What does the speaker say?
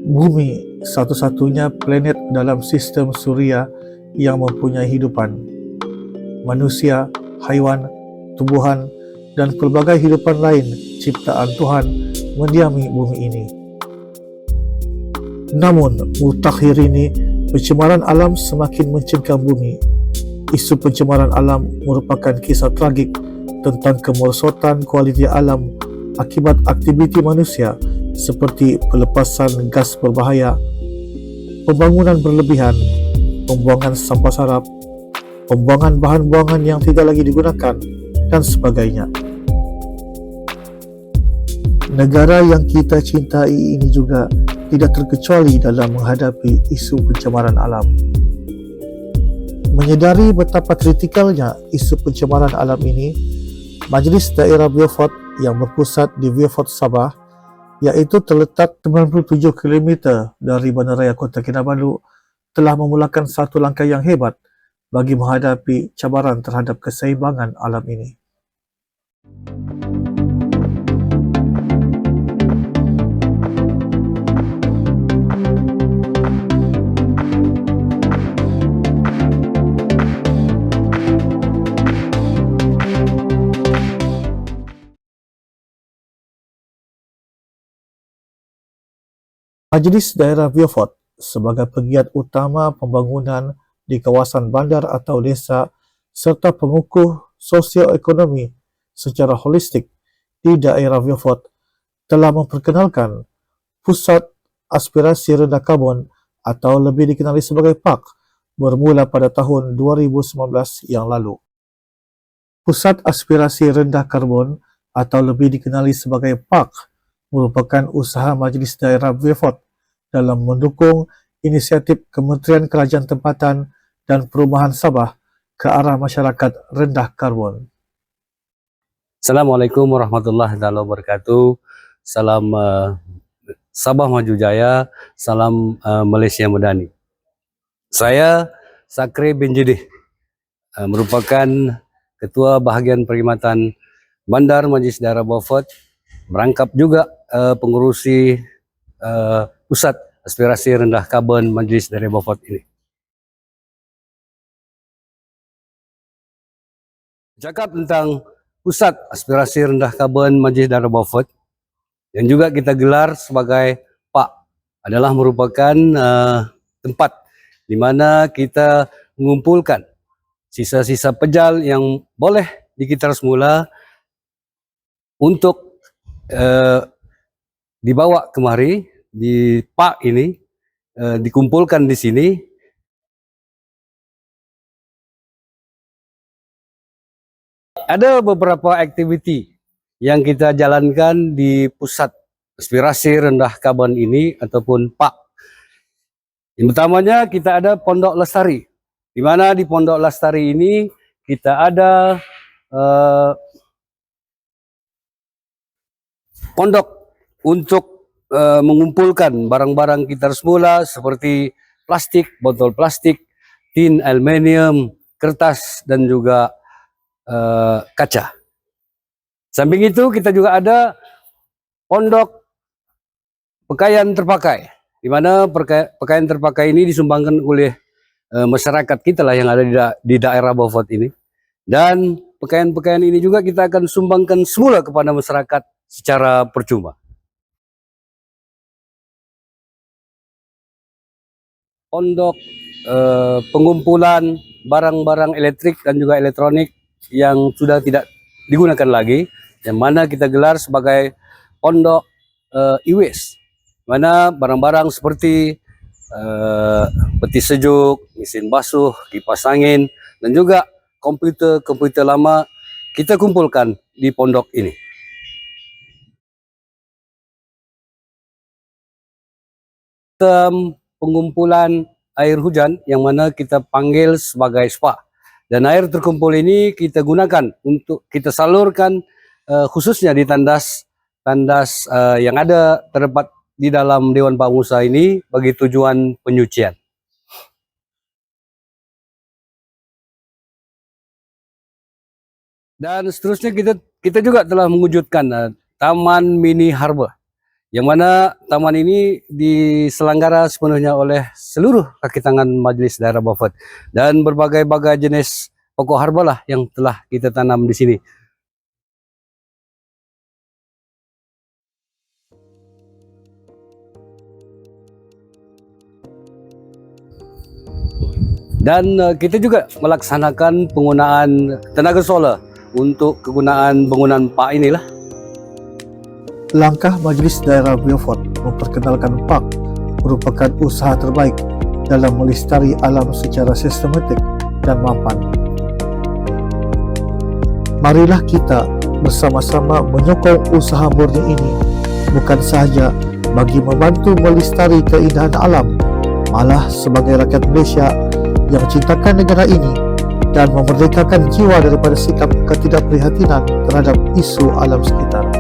Bumi satu-satunya planet dalam sistem suria yang mempunyai hidupan. Manusia, haiwan, tumbuhan, dan pelbagai hidupan lain ciptaan Tuhan mendiami bumi ini. Namun, mutakhir ini, pencemaran alam semakin mencengkam bumi. Isu pencemaran alam merupakan kisah tragik tentang kemerosotan kualiti alam akibat aktiviti manusia seperti pelepasan gas berbahaya, pembangunan berlebihan, pembuangan sampah sarap, pembuangan bahan buangan yang tidak lagi digunakan, dan sebagainya. Negara yang kita cintai ini juga tidak terkecuali dalam menghadapi isu pencemaran alam. Menyedari betapa kritikalnya isu pencemaran alam ini, Majlis Daerah Beaufort yang berpusat di Beaufort, Sabah, iaitu terletak 97 km dari Bandaraya Kota Kinabalu, telah memulakan satu langkah yang hebat bagi menghadapi cabaran terhadap keseimbangan alam ini. Majlis Daerah Beaufort sebagai pegiat utama pembangunan di kawasan bandar atau desa serta pengukuh sosioekonomi secara holistik di daerah Beaufort telah memperkenalkan Pusat Aspirasi Rendah Karbon atau lebih dikenali sebagai PAK bermula pada tahun 2019 yang lalu. Pusat Aspirasi Rendah Karbon atau lebih dikenali sebagai PAK merupakan usaha Majlis Daerah Beaufort dalam mendukung inisiatif Kementerian Kerajaan Tempatan dan Perumahan Sabah ke arah masyarakat rendah karbon. Assalamualaikum warahmatullahi wabarakatuh. Salam Sabah Maju Jaya, salam Malaysia Madani. Saya Sakri bin Jidih, merupakan Ketua Bahagian Perkhidmatan Bandar Majlis Daerah Beaufort, merangkap juga pengurusi Pusat Aspirasi Rendah Karbon Majlis Daerah Beaufort ini. Cakap tentang Pusat Aspirasi Rendah Karbon Majlis Daerah Beaufort yang juga kita gelar sebagai PAK adalah merupakan tempat di mana kita mengumpulkan sisa-sisa pejal yang boleh dikitar semula untuk dibawa kemari di PAK ini, dikumpulkan di sini. Ada beberapa aktiviti yang kita jalankan di Pusat Aspirasi Rendah Karbon ini ataupun PAK. Yang pertamanya kita ada Pondok Lestari, di mana di Pondok Lestari ini kita ada pondok untuk mengumpulkan barang-barang kitar semula seperti plastik, botol plastik, tin aluminium, kertas, dan juga kaca. Samping itu kita juga ada pondok pakaian terpakai, di mana pakaian terpakai ini disumbangkan oleh masyarakat kita lah yang ada di daerah Beaufort ini. Dan pakaian-pakaian ini juga kita akan sumbangkan semula kepada masyarakat secara percuma. Pondok pengumpulan barang-barang elektrik dan juga elektronik yang sudah tidak digunakan lagi, yang mana kita gelar sebagai pondok e-waste, mana barang-barang seperti peti sejuk, mesin basuh, kipas angin, dan juga komputer lama kita kumpulkan di pondok ini. Pengumpulan air hujan yang mana kita panggil sebagai spa. Dan air terkumpul ini kita gunakan untuk kita salurkan khususnya di tandas yang ada terdapat di dalam Dewan Pengusaha ini bagi tujuan penyucian. Dan seterusnya kita juga telah mewujudkan Taman Mini Harbor, yang mana taman ini diselenggara sepenuhnya oleh seluruh kaki tangan Majelis Daerah Beaufort dan berbagai-bagai jenis pokok herba lah yang telah kita tanam di sini. Dan kita juga melaksanakan penggunaan tenaga solar untuk kegunaan bangunan park inilah. Langkah Majlis Daerah Beaufort memperkenalkan park merupakan usaha terbaik dalam melestari alam secara sistematik dan mapan. Marilah kita bersama-sama menyokong usaha murni ini bukan sahaja bagi membantu melestari keindahan alam, malah sebagai rakyat Malaysia yang cintakan negara ini dan memerdekakan jiwa daripada sikap ketidakprihatinan terhadap isu alam sekitar.